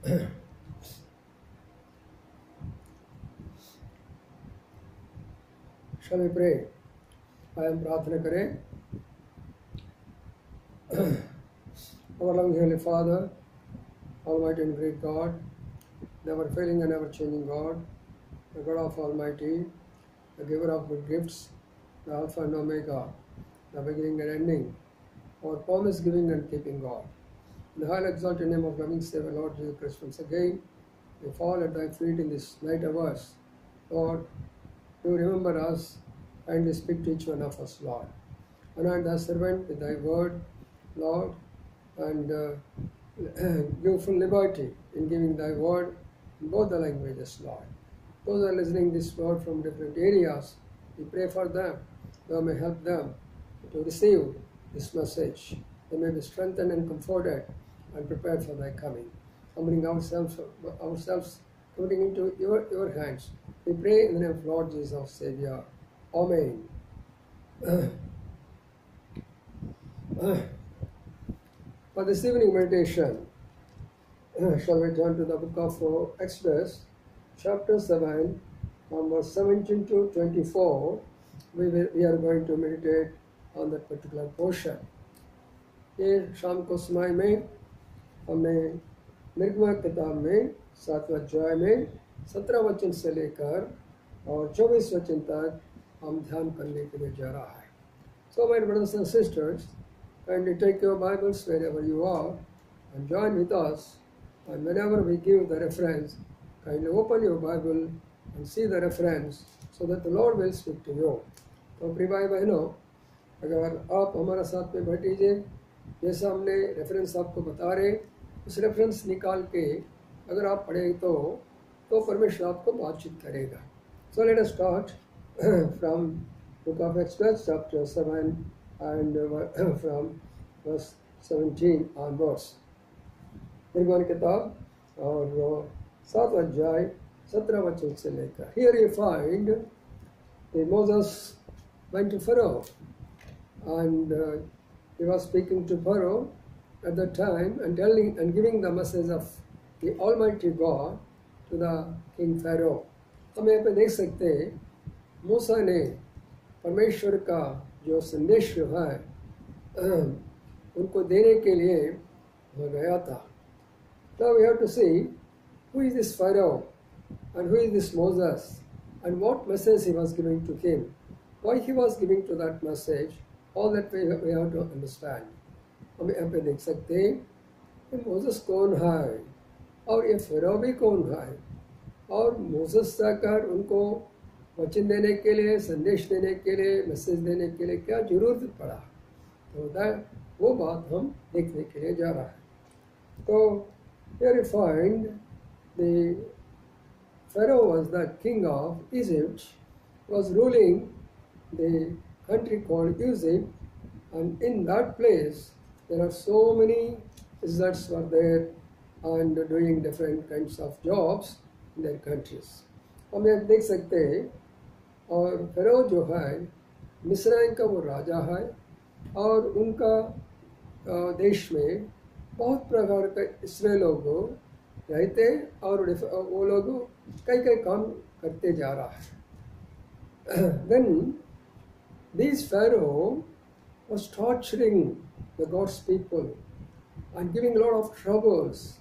Shall we pray? आइए हम प्रार्थना करें. Our loving Heavenly Father, Almighty and great God, never failing and never changing God, the God of Almighty, the giver of good gifts, the Alpha and Omega, the beginning and ending, our promise giving and keeping God. In the high exalted name of loving Savior, Lord Jesus Christ, once again, we fall at thy feet in this night hours. Lord, you remember us and speak to each one of us, Lord. Anoint thy servant with thy word, Lord, and give full liberty in giving thy word in both the languages, Lord. Those who are listening this word from different areas, we pray for them. Thou may help them to receive this message. They may be strengthened and comforted and prepared for thy coming. Humbling ourselves putting into your hands. We pray in the name of Lord Jesus, our Savior. Amen. For this evening meditation, shall we turn to the book of Exodus, chapter 7, from verse 17 to 24. We are going to meditate on that particular portion. ये शाम को समय में हमने निर्गमा किताब में 7वें अध्याय में 17 वचन से लेकर और 24 वचन तक हम ध्यान करने के लिए जा रहा है. So my brothers and sisters, kindly take your Bibles wherever you are and join with us, and whenever we give the reference, kindly open your Bible and see the reference so that the Lord will speak to you. तो प्रिय भाई बहनों, अगर आप हमारा साथ में बैठिए, जैसा हमने रेफरेंस आपको बता रहे, उस रेफरेंस निकाल के अगर आप पढ़ें तो परमेश्वर आपको बातचीत करेगा. So let us start from book of Exodus chapter 7 and from verse 17 onwards. निर्गमन किताब और 7वां अध्याय 17 वचन से लेकर. Here you find that Moses went to Pharaoh, and he was speaking to Pharaoh at that time and telling and giving the message of the Almighty God to the King Pharaoh. हम यहाँ पे देख सकते हैं मूसा ने परमेश्वर का जो संदेश जो है उनको देने के लिए वह गया था. Now we have to see who is this Pharaoh and who is this Moses and what message he was giving to him, why he was giving to that message. All that we have to understand. हम यहाँ पे देख सकते हैं कि Moses कौन है और ये फ़ारो भी कौन है, और मोसेस जाकर उनको वचन देने के लिए, संदेश देने के लिए, मैसेज देने के लिए क्या जरूरत पड़ा, तो वो बात हम देखने के लिए जा रहा है. तो here you find the Pharaoh was the king of Egypt, was ruling the country called Egypt, and in that place there are so many Israelites were there and doing different kinds of jobs in their countries. हम यहाँ देख सकते हैं, और फ़ारो जो है मिस्राइम का वो राजा है, और उनका देश में बहुत प्रकार के इसराइल लोग रहते और वो लोग कई काम करते जा रहा है. Then this Pharaoh was torturing the God's people and giving a lot of troubles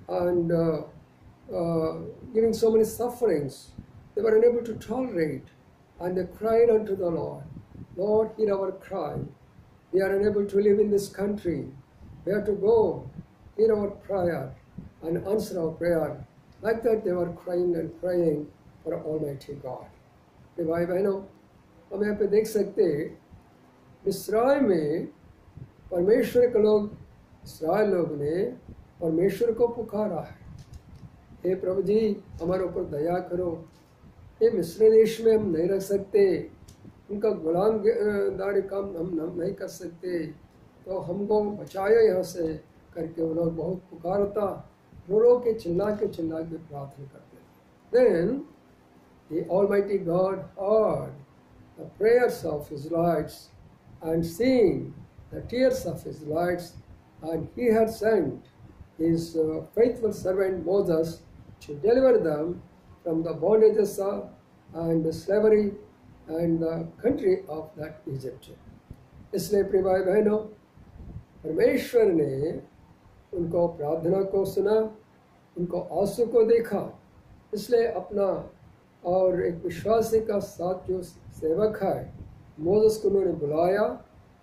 and giving so many sufferings. They were unable to tolerate, and they cried unto the Lord, Lord, hear our cry. We are unable to live in this country. We have to go, hear our prayer and answer our prayer. Like that they were crying and praying for Almighty God. भाई बहनों, हम यहाँ पे देख सकते हैं इस्राएल में परमेश्वर के लोग, इस्राएल लोग ने परमेश्वर को पुकारा है, हे प्रभु जी हमारे ऊपर दया करो, ये मिस्र देश में हम नहीं रह सकते, उनका गुलामदारी काम हम नहीं कर सकते, तो हमको बचाया यहाँ से करके वो लोग बहुत पुकारता, रो के चिल्ला के प्रार्थना करते. Then the Almighty God heard the prayers of Israelites and seeing the tears of Israelites, and he had sent his faithful servant Moses to deliver them from the bondages and the slavery and the country of that Egypt. इसलिए प्रिय भाई बहनों, परमेश्वर ने उनको प्रार्थना को सुना, उनको आंसू को देखा, इसलिए अपना और एक विश्वासी का साथ जो सेवक है मोसेस को उन्होंने बुलाया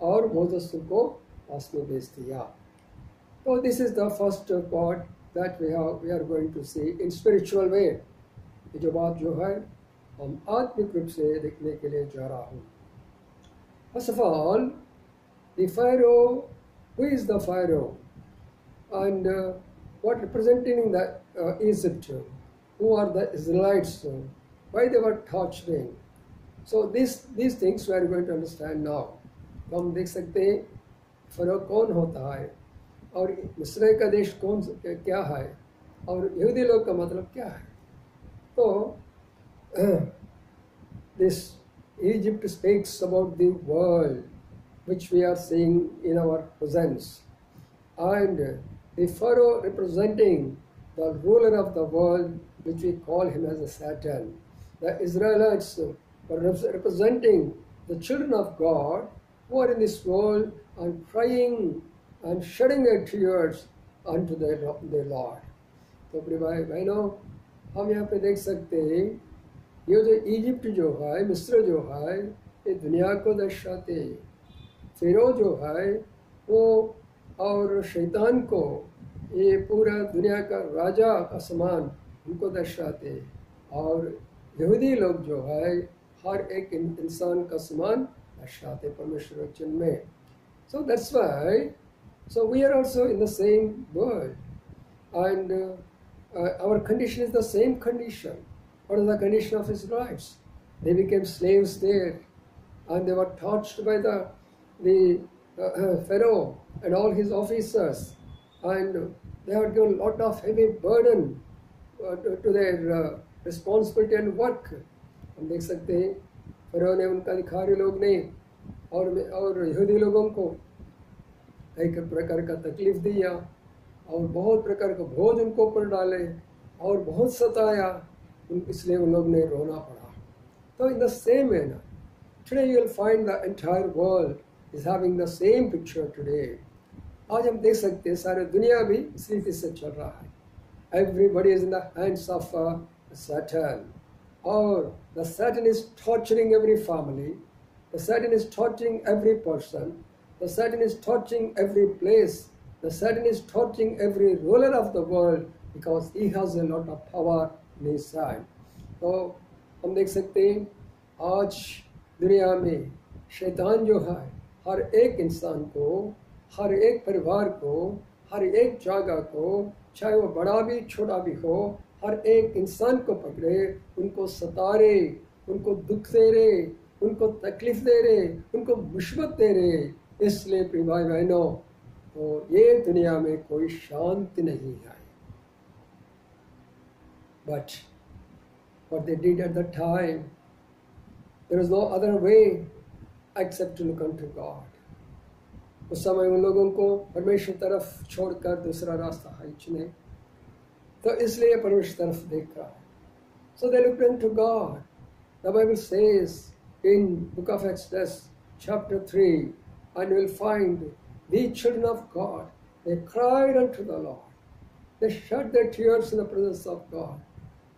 और मोसेस को पास में भेज दिया. तो this is the first part that we are going to see in spiritual way. ये जो बात जो है हम आत्मिक रूप से देखने के लिए जा रहा हूँ. First of all, the Pharaoh, who is the Pharaoh, and what representing the Egypt, who are the Israelites, why they were torturing. So these things we are going to understand now. तो हम देख सकते हैं furrow कौन होता है और मिस्र का देश कौन क्या है और यहूदी लोग का मतलब क्या है. तो this Egypt speaks about the world which we are seeing in our presence, and the Pharaoh representing the ruler of the world, which we call him as a Satan. The Israelites were representing the children of God who are in this world and crying and shedding their tears unto their Lord. तो प्रिय भाई बहनों, हम यहाँ पे देख सकते हैं ये जो इजिप्ट जो है, मिस्र जो है, ये दुनिया को दर्शाते हैं. फ़िरौन जो है वो और शैतान को ये पूरा दुनिया का राजा का समान उनको दर्शाते हैं और यहूदी लोग जो है हर एक इंसान का समान दर्शाते परमेश्वर वचन में. So that's why, so we are also in the same world, and our condition is the same condition. What is the condition of Israelites? They became slaves there, and they were tortured by the Pharaoh and all his officers, and they had given a lot of heavy burden to their responsibility and work. हम देख सकते हैं फ़िरौन ने उनका अधिकारी लोग ने और यहूदी लोगों को कई प्रकार का तकलीफ दिया और बहुत प्रकार का बोझ उनको ऊपर डाले और बहुत सताया, इसलिए उन लोग ने रोना पड़ा. तो in the same manner today you will find the entire world is having the same picture today. आज हम देख सकते हैं सारे दुनिया भी इस रीति से चल रहा है. Everybody is in the hands of Satan, or the Satan is torturing every family, the Satan is torturing every person, the Satan is torturing every place, the Satan is torturing every ruler of the world because he has a lot of power in his hand. तो हम देख सकते हैं आज दुनिया में शैतान जो है हर एक इंसान को, हर एक परिवार को, हर एक जगह को, चाहे वो बड़ा भी छोटा भी हो, हर एक इंसान को पकड़े, उनको सतारे, उनको दुख दे रहे, उनको तकलीफ दे रहे, उनको मुसीबत दे रहे. इसलिए प्रिय भाई बहनों, तो ये दुनिया में कोई शांति नहीं है. But what they did at the time, there is no other way except to look unto God. उस समय उन लोगों को परमेश्वर तरफ छोड़कर दूसरा रास्ता है चुने, तो इसलिए परमेश्वर तरफ देख रहा है. So they looked unto God. The Bible says in book of Exodus chapter 3, and you will find the children of God, they cried unto the Lord. They shed their tears in the presence of God.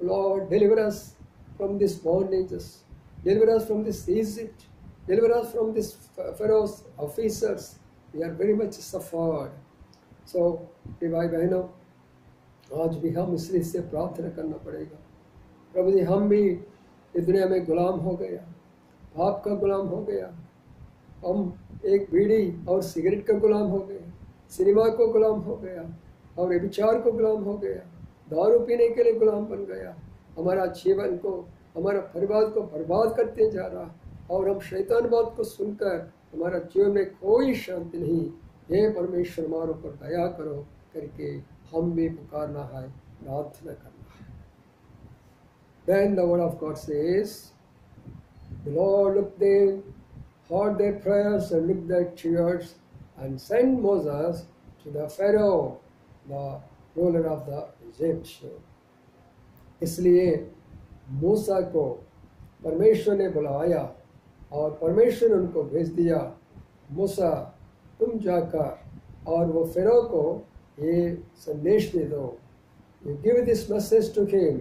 Lord, deliver us from these bondages. Deliver us from this Egypt. Deliver us from this Pharaoh's officers. We are very much suffered. So, भाई बहनों, आज भी हम इसलिए से प्रार्थना करना पड़ेगा. प्रभु जी, हम भी इस दुनिया में गुलाम हो गया, पाप का गुलाम हो गया. हम एक बीड़ी और सिगरेट का गुलाम हो गए, सिनेमा को गुलाम हो गया और व्यभिचार को गुलाम हो गया, दारू पीने के लिए गुलाम बन गया. हमारा जीवन को, हमारा परिवार को बर्बाद करते जा रहा और हम शैतान बात को सुनकर हमारा जीवन में कोई शांति नहीं. हे परमेश्वर, हमारे ऊपर दया करो करके हम भी पुकारना है, प्रार्थना करना है. Then the word of God says, the Lord looked there, heard their prayers and looked their tears, and sent Moses to the Pharaoh the ruler of the Egypt. इसलिए मूसा को परमेश्वर ने बुलाया और परमेश्वर ने उनको भेज दिया, मूसा तुम जाकर और वो फ़िरौन को ये संदेश दे दो, you give this message to him,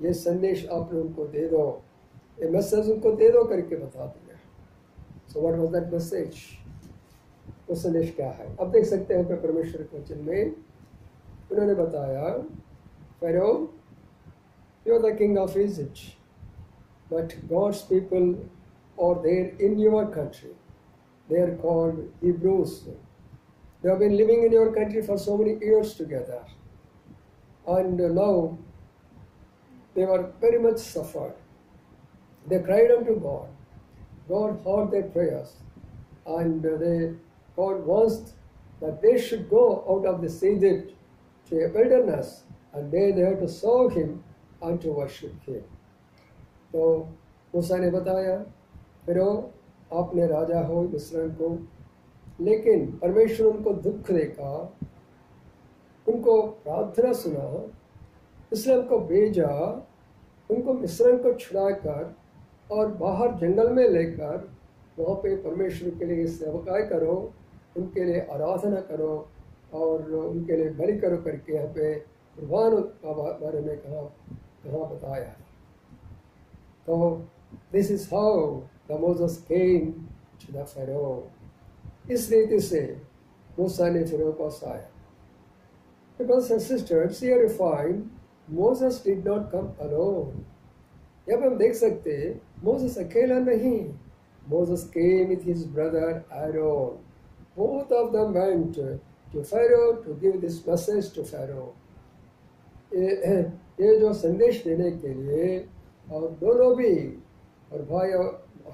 ये संदेश आप उनको दे दो, ये मैसेज उनको दे दो करके बता दिया। So what was that message? वो संदेश क्या है? अब देख सकते हैं परमेश्वर के वचन में उन्होंने बताया, फ़िरौन, you are the king of Egypt, but God's people are there in your country. They are called Hebrews. They have been living in your country for so many years together, and now they were very much suffered. They cried unto God. God heard their prayers, and God wants that they should go out of this Egypt to a wilderness, and there they have to serve Him and to worship Him. तो मूसा ने बताया, फिरौन आपने राजा हो मिस्र को, लेकिन परमेश्वर उनको दुख देगा, उनको प्रार्थना सुना, इसलिए उनको भेजा, उनको मिस्र को छुड़ाकर और बाहर जंगल में लेकर वहाँ पे परमेश्वर के लिए सेवकाई करो, उनके लिए आराधना करो और उनके लिए बलि करो करके यहाँ पे कुर्बान का बारे में कहाँ बताया। तो this is how the Moses came to the फ़िरौन। इस रीति से मूसा ने फ़िरौन को आया। Brothers and sisters, here you find Moses did not come alone. यहाँ पे हम देख सकते हैं मोसेस अकेला नहीं, Moses came with his brother Aaron. Both of them went to Pharaoh to give this message to Pharaoh. ये जो संदेश देने के लिए और दोनों भी, और भाई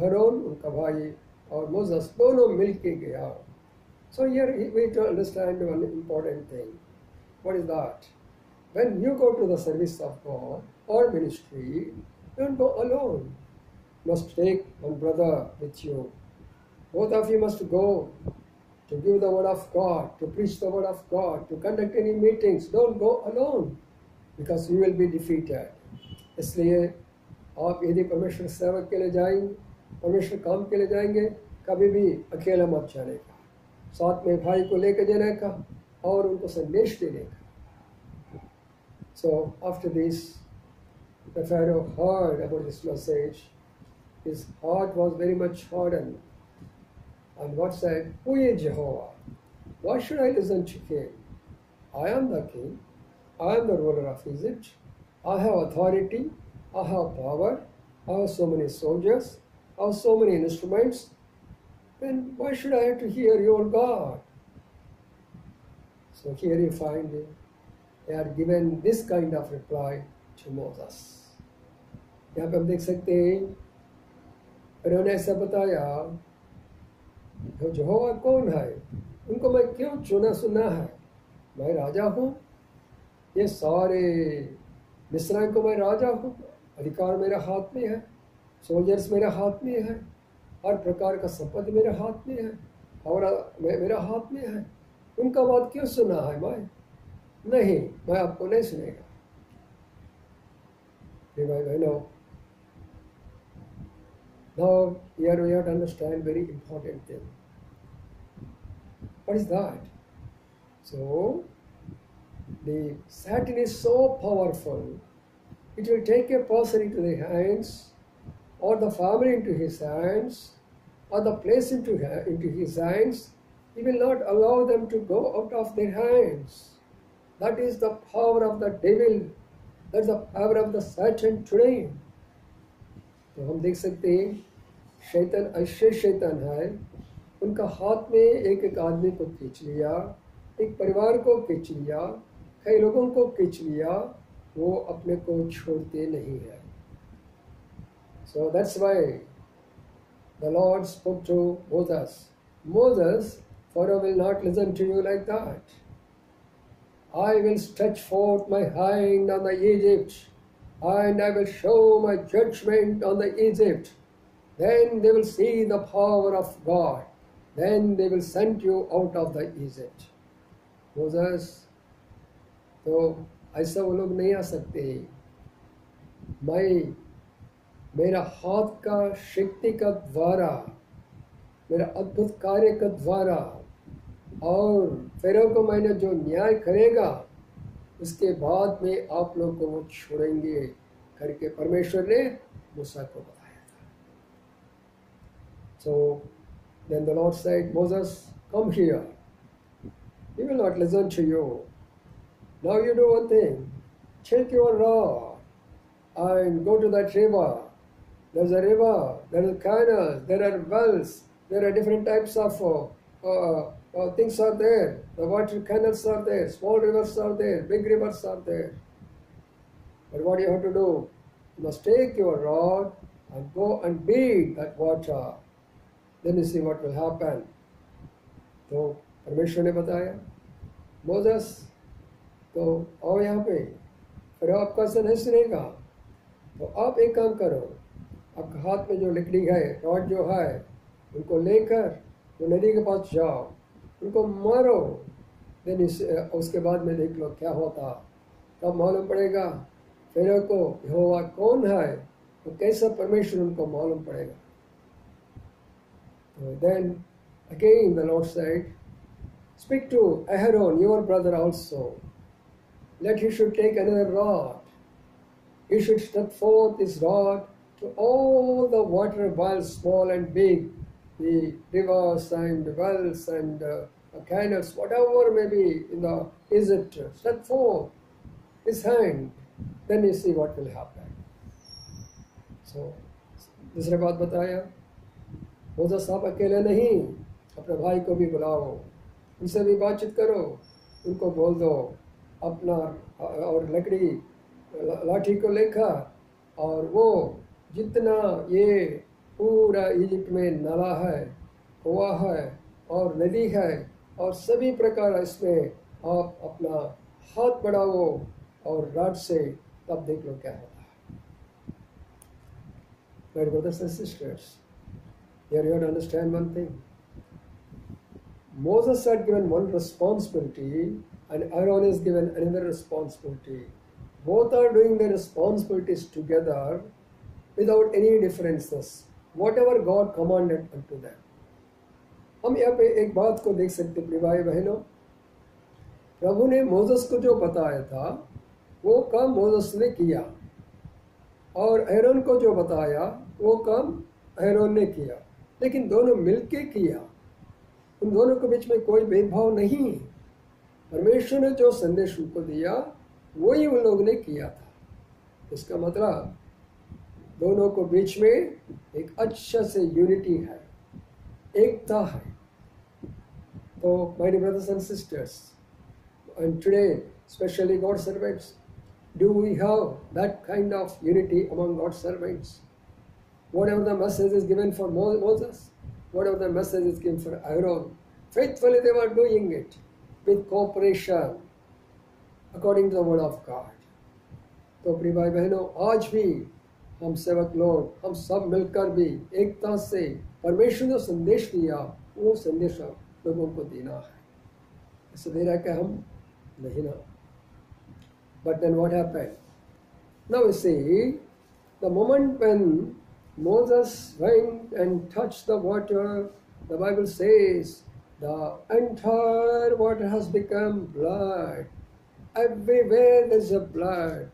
हारून उनका भाई और मोसेस दोनों मिल के गया। So here we need to understand one important thing. What is that? When you go to the service of God or ministry, don't go alone. You must take one brother with you. Both of you must go to give the word of God, to preach the word of God, to conduct any meetings. Don't go alone, because you will be defeated. इसलिए आप यदि परमेश्वर सेवक के लिए जाएंगे, परमेश्वर काम के लिए जाएंगे, कभी भी अकेला मत जाने का, साथ में भाई को लेकर जाने का और उनको संदेश देने का। So after this, the Pharaoh heard about this message. His heart was very much hardened. And what said, "Who is Jehovah? Why should I listen to him? I am the king. I am the ruler of Egypt. I have authority. I have power. I have so many soldiers. I have so many instruments. Then why should I have to hear your God?" So here you find they are given this kind of reply to Moses. यहाँ पे हम देख सकते हैं उन्होंने ऐसा बताया, यहोवा कौन है, उनको मैं क्यों चुना सुना है, मैं राजा हूँ, ये सारे मिस्र को मैं राजा हूँ, अधिकार मेरे हाथ में है, सोल्जर्स मेरे हाथ में है, हर प्रकार का संपत्ति मेरे हाथ में है और मेरा हाथ में है, उनका बात क्यों सुना है मैं? नहीं, मैं आपको नहीं सुनेगा। भाई बहनों, now here we have to understand very important thing. What is that? So the Satan is so powerful, it will take a person into the hands, or the family into his hands, or the place into his hands. He will not allow them to go out of their hands. That is the power of the devil. That's the power of the Satan today. तो हम देख सकते हैं शैतान ऐसे शैतान है, उनका हाथ में एक एक आदमी को खींच लिया, एक परिवार को खींच लिया, कई लोगों को खींच लिया, वो अपने को छोड़ते नहीं है। So that's why the Lord spoke to Moses. Moses, Pharaoh will not listen to you like that. I will stretch forth my hand on the Egypt, and I will show my judgment on the Egypt. Then they will see the power of God. Then they will send you out of the Egypt. Moses, तो ऐसा वो लोग नहीं आ सकते। मेरा हाथ का शक्ति का द्वारा, मेरा अद्भुत कार्य का द्वारा, और फिर को मैंने जो न्याय करेगा उसके बाद में आप लोग को वो छोड़ेंगे करके परमेश्वर ने मूसा को बताया था। So then the Lord said, Moses, come here. He will not listen to you. Now you do one thing. Take your rod and go to that river. There's a river, there are canals, there are wells, there are different types of things are there. The water canals are there, small rivers are there, big rivers are there. But what you have to do? You must take your rod and go and beat that water. Then you see what will happen. तो परमेश्वर ने बताया, Moses तो आओ यहाँ पे, फिर आपका से नहीं सुनेगा, तो आप एक काम करो, आपके हाथ में जो लकड़ी है, रॉड जो है, उनको लेकर वो नदी के पास जाओ, उनको मारो। देन उसके बाद में देख लो क्या होता, तब मालूम पड़ेगा फिर को यहोवा कौन है, तो कैसा परमेश्वर उनको मालूम पड़ेगा। तो then again the Lord said, speak to Aaron, your brother also. Let he should take another rod. He should stretch forth his rod to all the water wells, small and big, the rivers and wells and canals, whatever may be in the Egypt. Stretch forth his hand. Then you see what will happen. So, दूसरी बात बताया, Moses आप अकेले नहीं, अपने भाई को भी बुलाओ, उनसे भी बातचीत करो, उनको बोल दो अपना और लकड़ी लाठी को लेकर, और वो जितना ये पूरा इजिप्ट में नाला है, कुआं है और नदी है और सभी प्रकार इसमें आप अपना हाथ बढ़ाओ और राड से, तब देख लो क्या होता है। My brothers and sisters, here you have to understand one thing. Moses had given one responsibility and Aaron is given another responsibility. Both are doing their responsibilities together without any differences, whatever God commanded unto them. हम यहाँ पे एक बात को देख सकते प्रिय भाई बहनों, प्रभु ने मोसेस को जो बताया था वो काम मोसेस ने किया, और एरोन को जो बताया वो काम एरोन ने किया, लेकिन दोनों मिलके किया। उन दोनों के बीच में कोई भेदभाव नहीं। परमेश्वर ने जो संदेश उनको दिया वही उन लोगों ने किया था। इसका मतलब दोनों को बीच में एक अच्छा से यूनिटी है, एकता है। तो my dear brothers and sisters, and today especially God's servants, do we have that kind of unity among God's servants? Whatever the message is given for Moses, whatever the message is given for Aaron, faithfully they were doing it with cooperation according to the word of God. तो प्रिय भाई बहनों, आज भी हम सेवक लोग, हम सब मिलकर भी एकता से परमेश्वर ने संदेश दिया, वो संदेश लोगों को देना है। ऐसे दे रहा है कि हम नहीं ना। But then what happened? Now we see the moment when Moses went and touched the water, the Bible says the entire water has become blood. Everywhere there is a blood.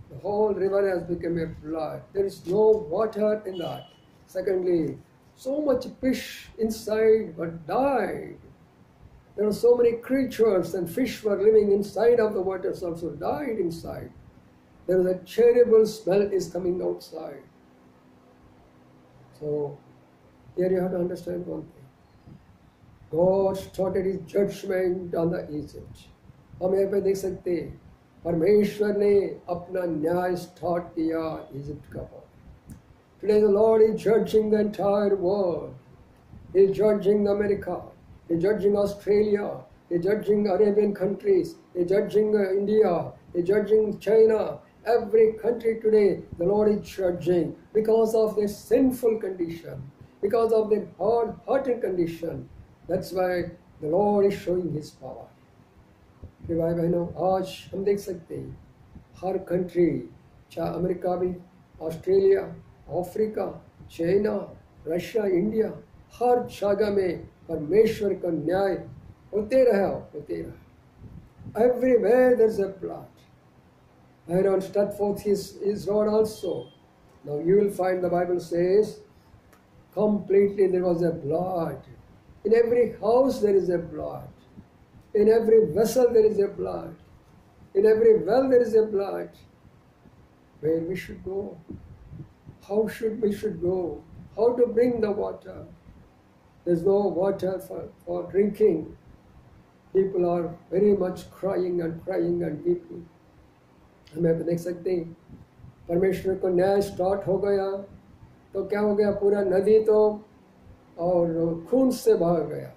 The whole river has become a blood. There is no water in that. Secondly, so much fish inside but died. There were so many creatures and fish were living inside of the waters also died inside. There was a terrible smell is coming outside. So here you have to understand one thing. God started his judgment on the Egypt. हम यहाँ पे देख सकते हैं परमेश्वर ने अपना न्याय स्टार्ट किया इजिप्ट का पर। Today the Lord is judging the entire world. He is judging America. He is judging Australia. He is judging Arabian countries. He is judging India. He is judging China. Every country today the Lord is judging because of their sinful condition, because of their hard-hearted condition. That's why the Lord is showing his power. मेरे भाई बहनों, आज हम देख सकते हैं हर country, चाहे अमेरिका भी, Australia, Africa, China, Russia, India, हर जगह में परमेश्वर का न्याय होते रहा. Everywhere there is a blood. Aaron stretched forth his rod also. Now you will find the Bible says, completely there was a blood. In every house there is a blood. In every vessel there is a blood. In every well there is a blood. Where we should go? How we should go? How to bring the water? There's no water for drinking. People are very much crying and weeping. हमें आप देख सकते हैं परमेश्वर को न्याय start हो गया तो क्या हो गया, पूरा नदी तो और खून से बह गया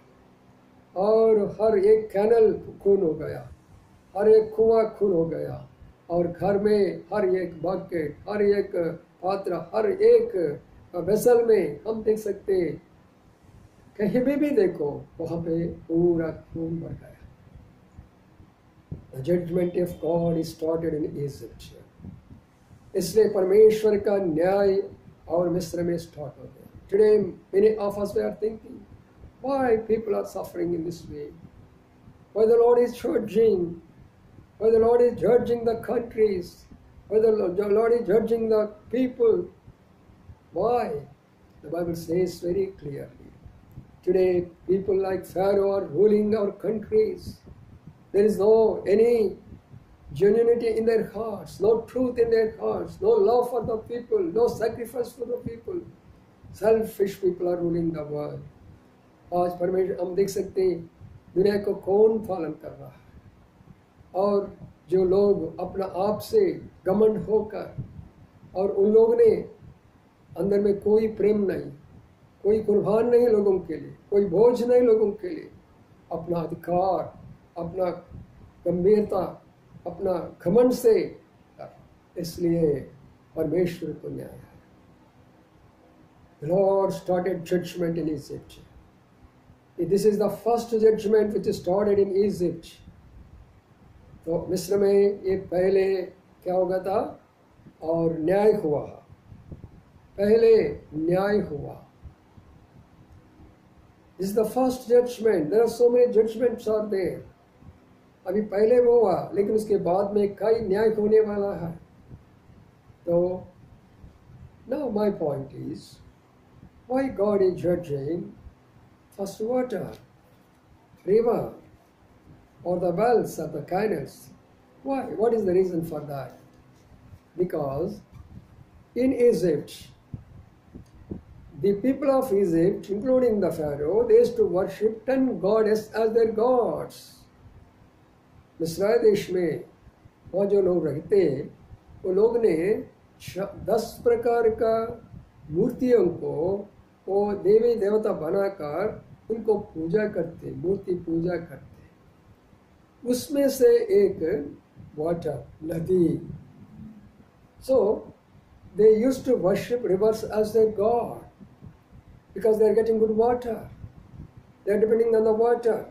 और हर एक कैनल खून हो गया, हर एक कुआं खून हो गया और घर में हर एक बकेट, हर एक पात्र, हर एक वेसल में हम देख सकते हैं कहीं भी देखो वहाँ पे पूरा खून बह गया. The judgment of God is started in Egypt. इसलिए परमेश्वर का न्याय और मिस्र में स्टार्ट हो गया. Today many of us were thinking, why people are suffering in this way? Why the Lord is judging? Why the Lord is judging the countries? Why the Lord is judging the people? Why? The Bible says very clearly. Today people like Pharaoh are ruling our countries. There is no any genuinity in their hearts, no truth in their hearts, no love for the people, no sacrifice for the people. Selfish people are ruling the world. आज परमेश्वर हम देख सकते हैं दुनिया को कौन पालन कर रहा है और जो लोग अपना आप से घमंड होकर और उन लोगों ने अंदर में कोई प्रेम नहीं, कोई कुर्बान नहीं लोगों के लिए, कोई बोझ नहीं लोगों के लिए, अपना अधिकार, अपना गंभीरता, अपना घमंड से, इसलिए परमेश्वर को न्याय है. The Lord started judgment in Egypt. This is the first judgment which started in Egypt. तो मिस्र में ये पहले क्या हो गया था और न्याय हुआ, पहले न्याय हुआ. This is the first judgment. There are so many judgments are there. अभी पहले वो हुआ लेकिन उसके बाद में कई न्याय होने वाला है. तो now my point is, why God is judging first water, river, or the wells or the canals? Why? What is the reason for that? Because in Egypt, the people of Egypt, including the Pharaoh, they used to worship 10 goddesses as their gods. मिस्र देश में वहाँ जो लोग रहते वो लोग ने 10 प्रकार का मूर्तियों को वो देवी देवता बनाकर उनको पूजा करते, मूर्ति पूजा करते. उसमें से एक वाटर, नदी. So they used to worship rivers as their god because they are getting good water. They are depending on the water.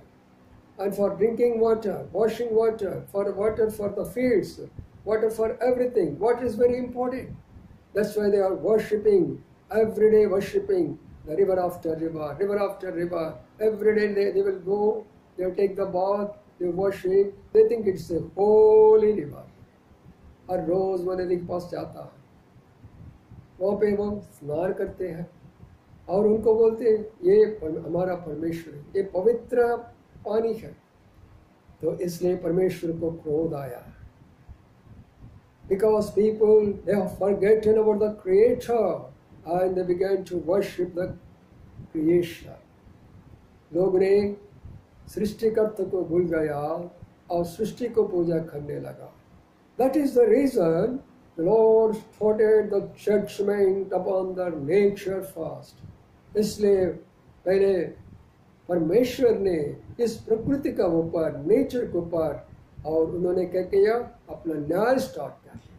And for drinking water, washing water, for water for the fields, water for everything. Water is very important. That's why they are worshipping, every day worshipping the river after river, river after river. Every day they will go, they will take the bath, they worship, they think it's a holy river. हर रोज वो नदी के पास जाता है, वहाँ पे वो स्नान करते हैं और उनको बोलते हैं ये हमारा परमेश्वर है, ये पवित्र पानी है. तो इसलिए परमेश्वर को क्रोध आया. Because people, they have forgotten about the Creator and they began to worship the creation. लोग ने सृष्टिकर्ता को भूल गया और सृष्टि को पूजा करने लगा. That is the reason the Lord started the judgment upon the nature first. इसलिए पहले परमेश्वर ने इस प्रकृति का ऊपर, नेचर के ऊपर, और उन्होंने क्या किया, अपना न्याय स्टार्ट कर दिया.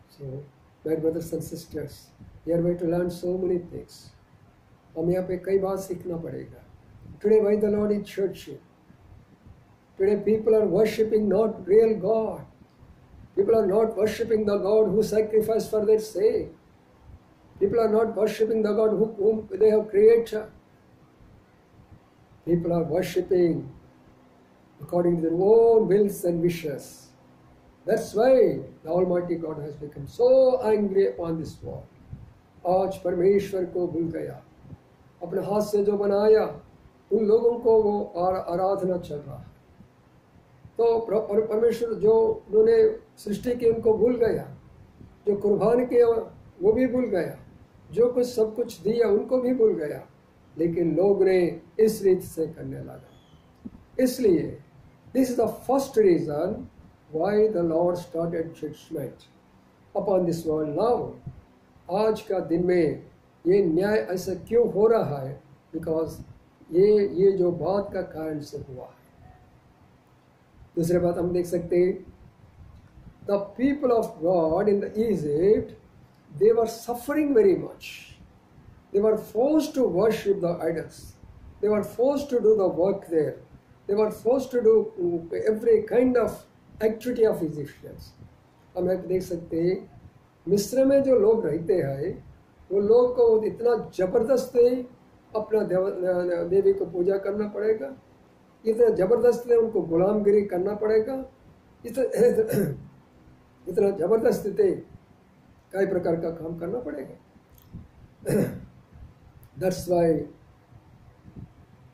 So, my brothers and sisters, we are going to learn so many things. हम यहाँ पे कई बात सीखना पड़ेगा. Today why the Lord is judging? Today people are worshipping not real God. People are not worshipping the God who sacrificed for their sake. People are not worshipping the God whom they have created. People are worshipping according to their own wills and wishes. That's why the Almighty God has become so angry upon this world. आज परमेश्वर को भूल गया, अपने हाथ से जो बनाया उन लोगों को वो आराधना चल रहा है। तो परमेश्वर जो उन्होंने सृष्टि की उनको भूल गया, जो कुर्बान किया वो भी भूल गया, जो कुछ सब कुछ दिया उनको भी भूल गया, लेकिन लोग ने इस रीति से करने लगा। इसलिए this is the first reason why the Lord started judgement upon this world now. आज का दिन में ये न्याय ऐसा क्यों हो रहा है? बिकॉज ये जो बात का कारण से हुआ है। दूसरी बात हम देख सकते हैं, the people of God in the Egypt they were suffering very much. They were forced to worship the idols. They were forced to do the work there. They were forced to do every kind of activity of Egyptians. हम देख सकते हैं मिस्र में जो लोग रहते हैं वो लोग को इतना ज़बरदस्ती अपना देवी को पूजा करना पड़ेगा, इतना ज़बरदस्ती उनको गुलामगिरी करना पड़ेगा, इतना ज़बरदस्ती कई प्रकार का काम करना पड़ेगा। That's why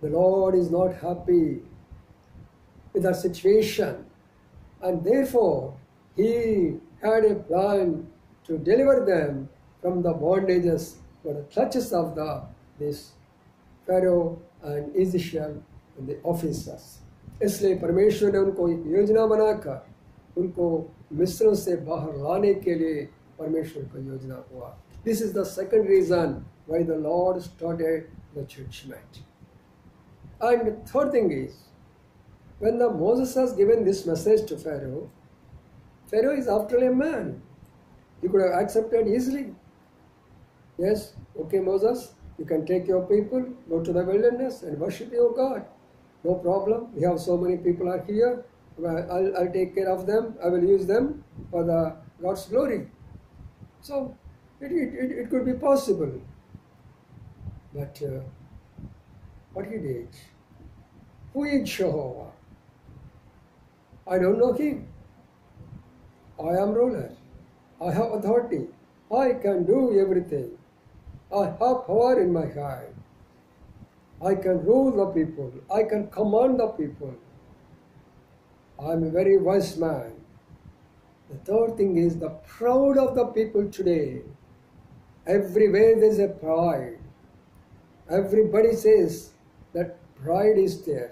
the Lord is not happy with our situation, and therefore He had a plan to deliver them from the bondages or the clutches of this Pharaoh and Egyptian and the officers. इसलिए परमेश्वर ने उनको एक योजना बनाकर उनको मिस्र से बाहर लाने के लिए परमेश्वर का योजना हुआ। This is the second reason why the Lord started the judgment. And the third thing is, when Moses has given this message to Pharaoh, Pharaoh is after all a man. He could have accepted easily. Yes, okay Moses, you can take your people, go to the wilderness and worship your God. No problem, we have so many people are here, I'll take care of them, I will use them for the God's glory. So it could be possible. But what he did, who is Jehovah? I don't know him. I am ruler. I have authority. I can do everything. I have power in my hand. I can rule the people. I can command the people. I am a very wise man. The third thing is the pride of the people today. Everywhere there is a pride. Everybody says that pride is there.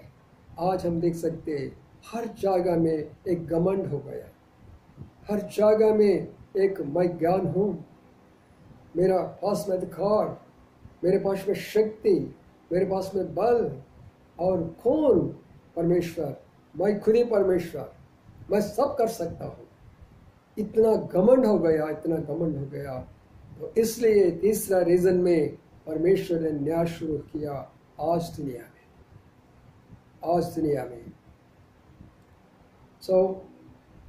आज हम देख सकते हैं हर जगह में एक घमंड हो गया, हर जगह में एक मैं ज्ञान हूँ, मेरा पास में अधिकार, मेरे पास में शक्ति, मेरे पास में बल, और कौन परमेश्वर, मैं खुद ही परमेश्वर, मैं सब कर सकता हूँ। इतना घमंड हो गया, इतना घमंड हो गया। तो इसलिए तीसरा रीजन में परमेश्वर ने न्याय शुरू किया आज दुनिया में, आज दुनिया में। So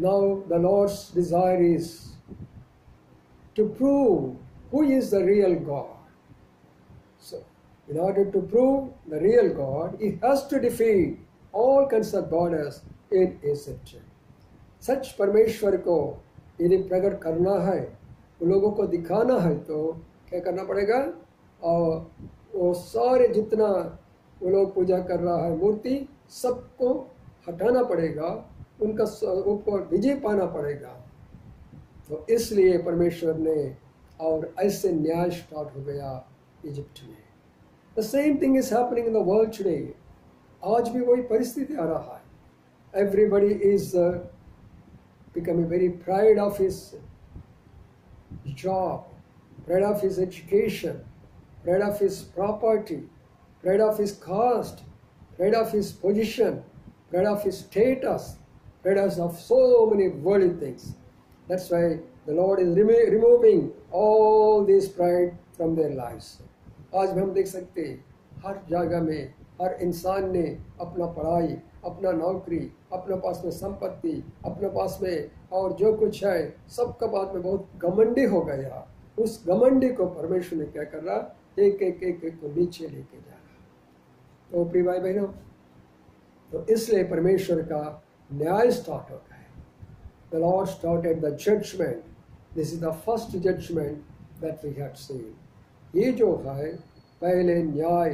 now the Lord's desire is to prove who is the real God. So in order to prove the real God, He has to defeat all kinds of goddess in Egypt. सच परमेश्वर को यदि प्रकट करना है, उन लोगों को दिखाना है, तो क्या करना पड़ेगा? और वो सारे जितना वो लोग पूजा कर रहा है मूर्ति, सबको हटाना पड़ेगा, उनका ऊपर विजय पाना पड़ेगा। तो इसलिए परमेश्वर ने, और ऐसे न्याय स्टार्ट हो गया इजिप्ट में। The same thing is happening in the world today. आज भी वही परिस्थिति आ रहा है। Everybody is becoming very proud of his job, proud of his education, proud of his property, proud of his caste, proud of his position, proud of his status, proud of so many worldly things. That's why the Lord is removing all this pride from their lives. आज भी हम देख सकते हैं हर जगह में हर इंसान ने अपना पढ़ाई, अपना नौकरी, अपने पास में संपत्ति, अपने पास में और जो कुछ है सबका बाद में बहुत घमंडी हो गया। उस घमंडी को परमेश्वर ने क्या कर रहा, एक एक एक एक को नीचे लेके जा रहा। तो प्रिय भाई बहनों, तो इसलिए परमेश्वर का न्याय स्टार्ट होता है। The Lord started the judgment. This is the first judgment that we have seen. ये जो है पहले न्याय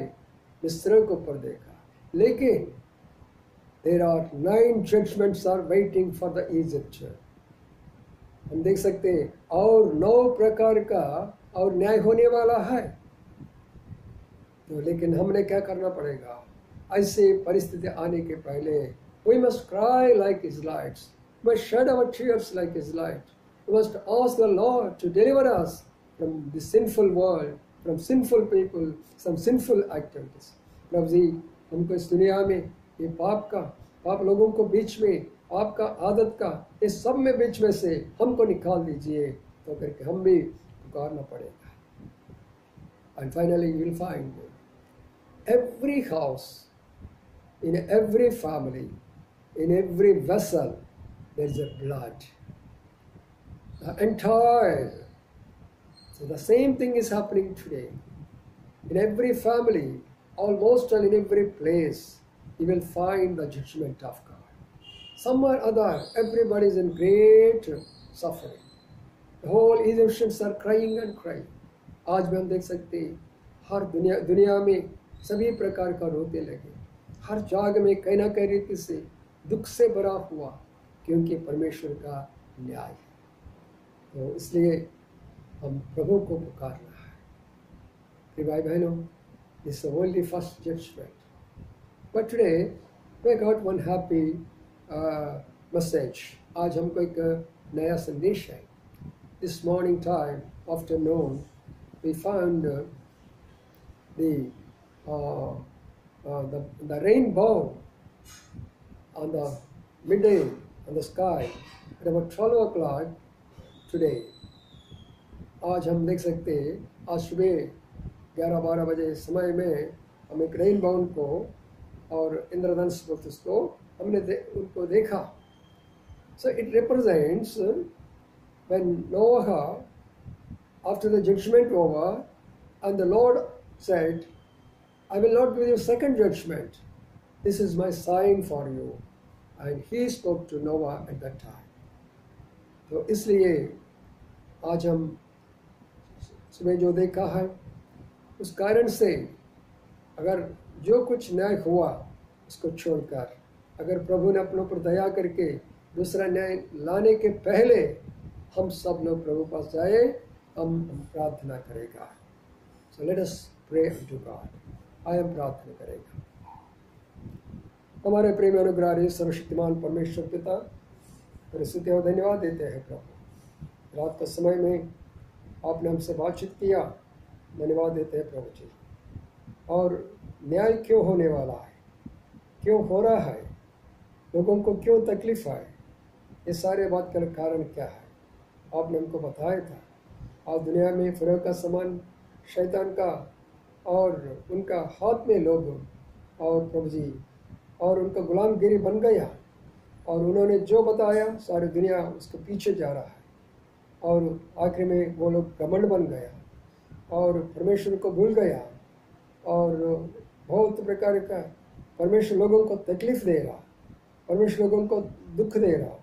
मिस्र के ऊपर देखा, लेकिन there are 9 judgments are waiting for the Egyptian. हम देख सकते हैं और 9 प्रकार का और न्याय होने वाला है। तो लेकिन हमने क्या करना पड़ेगा, ऐसे परिस्थिति आने के पहले we must cry like Israelites, we must shed our tears like Israelites, we must ask the Lord to deliver us from the sinful world, from sinful people, some sinful activities. प्रभु जी, हमको इस दुनिया में ये पाप लोगों को बीच में, आपका आदत का इस सब में बीच में से हमको निकाल दीजिए, तो करके हम भी पुकारना पड़ेगा। And finally you will find every house, in every family, in every vessel, there is a blood. The entire. So the same thing is happening today. In every family, almost all in every place, you will find the judgment of God. Somewhere or other, everybody is in great suffering. The whole Egyptians are crying and crying. आज भी हम देख सकते हैं हर दुनिया में सभी प्रकार का रोते लगे, हर जाग में कहीं ना कहीं रीति से दुख से भरा हुआ, क्योंकि परमेश्वर का न्याय है। तो इसलिए हम प्रभु को पुकारना है। प्रिय भाई बहनों, this is the only first judgment. But today we got one happy message. आज हमको एक नया संदेश है। This morning time, afternoon, we found the rainbow on the midday on the sky at about 12 o'clock today. आज हम देख सकते हैं, आज सुबह 11-12 बजे समय में हम एक रेनबो को और इंद्रधनुष को हमने उनको देखा। So it represents when Noah, after the judgment over, and the Lord said, I will not give you second judgment. This is my sign for you. And he spoke to Noah at that time. तो इसलिए आज हम सुबह जो देखा है, उस कारण से अगर जो कुछ न्याय हुआ उसको छोड़कर अगर प्रभु ने अपनों पर दया करके दूसरा न्याय लाने के पहले हम सब लोग प्रभु पास जाए, हम प्रार्थना करेगा। So let us pray to God. हम प्रार्थना करेगा। हमारे प्रेम अनुग्रही सर्वशक्तिमान परमेश्वर पिता, परिस्थिति और धन्यवाद देते हैं प्रभु। रात के समय में आपने हमसे बातचीत किया, धन्यवाद देते हैं प्रभु जी। और न्याय क्यों होने वाला है, क्यों हो रहा है, लोगों को क्यों तकलीफ है, ये सारे बात का कारण क्या है, आपने हमको बताया था। आज दुनिया में फिरौन का समान शैतान का और उनका हाथ में लोग और प्रभु जी और उनका गुलामगिरी बन गया, और उन्होंने जो बताया सारी दुनिया उसके पीछे जा रहा है, और आखिर में वो लोग घमंड बन गया और परमेश्वर को भूल गया, और बहुत प्रकार का परमेश्वर लोगों को तकलीफ दे रहा, परमेश्वर लोगों को दुख दे रहा,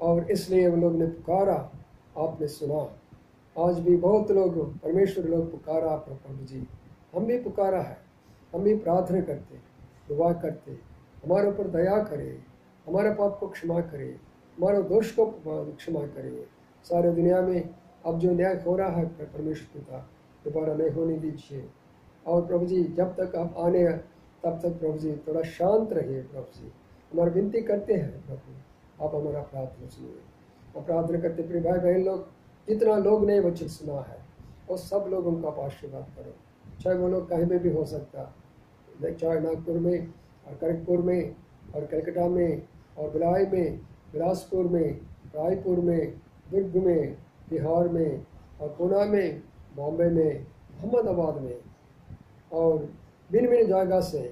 और इसलिए वो लोग ने पुकारा, आपने सुना। आज भी बहुत लोग परमेश्वर लोग पुकारा प्रभु जी, हम भी पुकारा है, हम भी प्रार्थना करते, दुआ करते, हमारे ऊपर दया करे, हमारे पाप को क्षमा करे, हमारे दोष को क्षमा करे। सारे दुनिया में अब जो न्याय हो रहा है परमेश्वर पिता, दोबारा नहीं होने दीजिए। और प्रभु जी जब तक आप आने तब तक प्रभु जी थोड़ा शांत रहिए। प्रभु जी हमारी विनती करते हैं प्रभु, आप हमारा प्रार्थना सुनिए। और प्रार्थना करते प्रिय भाई बहन लोग, जितना लोग ने वचन सुना है वो सब लोगों का आप आशीर्वाद करो, चाहे वो लोग कहीं में भी हो सकता, चाहे नागपुर में और खड़गपुर में और कलकत्ता में और भिलाई में, बिलासपुर में, रायपुर में, दुर्ग में, बिहार में और पुणे में, बॉम्बे में, अहमदाबाद में और भिन्न भिन्न जगह से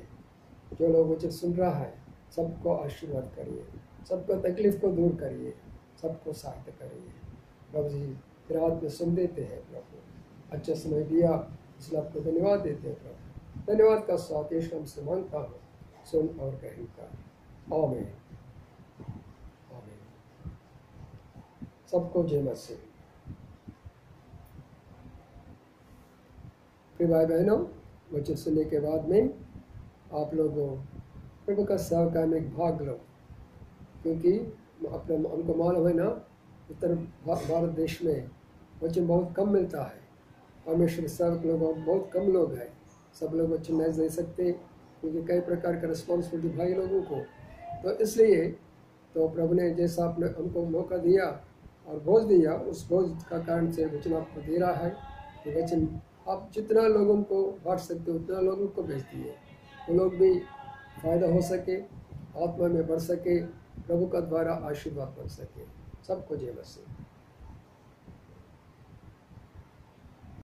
जो लोग वचन सुन रहा है सबको आशीर्वाद करिए, सबको तकलीफ को दूर करिए, सबको सहायता करिए। प्रभु जी रात में सुन देते हैं प्रभु, अच्छा समय दिया इसलिए आपको धन्यवाद देते हैं प्रभु। धन्यवाद का साथ यीशु नाम से मांगता हूँ, सुन और ग्रहण कर। आमीन आमीन। सबको जय मसीह। प्रिय भाई बहनों, वचन सुनने के बाद में आप लोगों प्रभु का सेवा में एक भाग लो, क्योंकि अपने हमको मालूम है ना, उत्तर भारत देश में वचन बहुत कम मिलता है। परमेश्वर सेवक लोग बहुत कम लोग हैं, सब लोग वचन नहीं दे सकते क्योंकि कई प्रकार का रिस्पॉन्सिबिलिटी भाई लोगों को। तो इसलिए तो प्रभु ने जैसा आपने हमको मौका दिया और बोझ दिया, उस बोझ का कारण से वचन आपको दे रहा है कि वचन आप जितना लोगों को बांट सकते हो उतना लोगों को भेज दिए, वो लोग भी फ़ायदा हो सके, आत्मा में बढ़ सके, प्रभु का द्वारा आशीर्वाद बन सके। सबको जय मसीह।